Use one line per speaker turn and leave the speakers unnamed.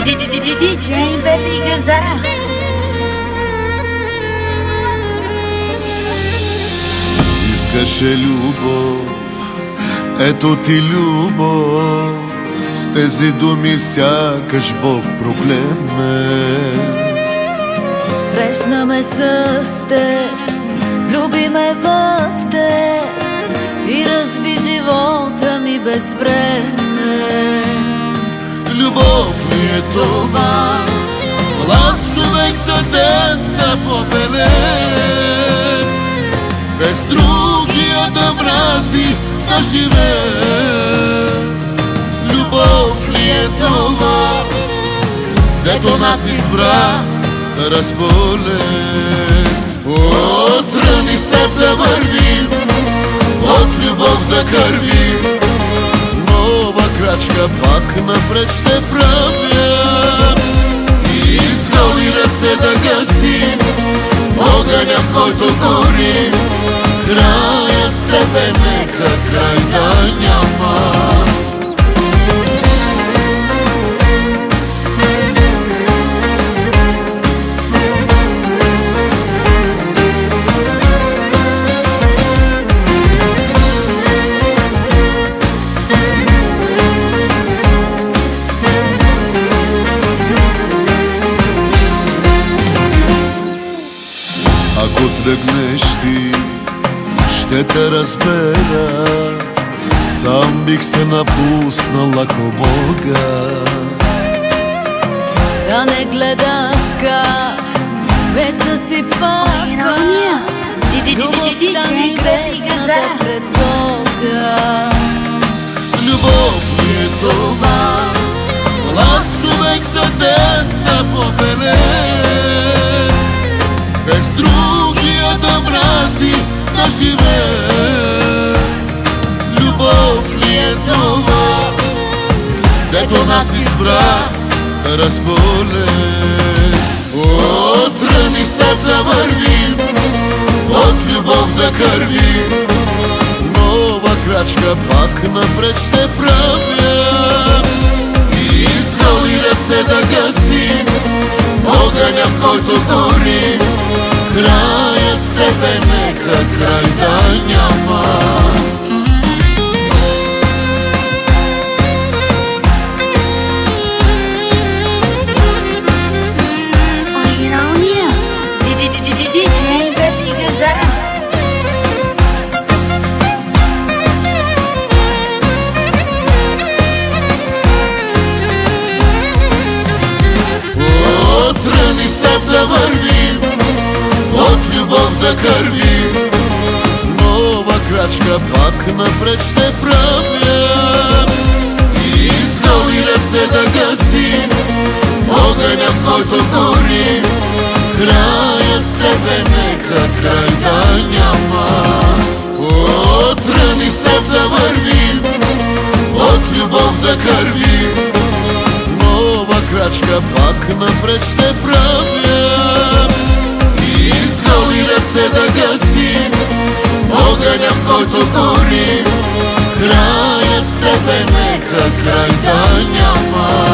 DJ Verigazara.
Искаше любов, ето ти любов. С тези думи сякаш Бог проклеме.
Срещна ме с те, люби ме в те и разби живота ми без време.
Любов ли е това? Млад човек за ден да побеле, без другия да мрази да живее. Любов ли е това, дето нас избра да разболе? Отръни с теб да вървим, от любов да кървим. Нова крачка пак напред ще правя и с голи ръце да гасим огъня, в който горим. Краят с тебе нека край да няма. Ако тръгнеш ти, ще те разбера. Сам бих се напуснал, ако мога.
Да не гледаш как ме съсипва, любовта ни грешната пред Бога.
Любов ли е това? Млад човек за ден да побеле, без другия да мрази да живее. Любов ли е това, дето нас избра да разболе? Отръни с теб да вървим, от любов да кървим. Нова крачка пак напред ще правя и с голи ръце да гасим огъня, в който горим. Краят с тебе нека край да няма. Отръни с теб да вървим, от любов да кървим. Нова крачка пак напред ще правя и с голи ръце да гасим огъня, в който горим. Краят с тебе нека край да няма. Отръни с теб да вървим, от любов да кървим. Нова крачка пак напред ще правя и с голи ръце да гасим огъня, в който горим. Краят с тебе нека край да няма.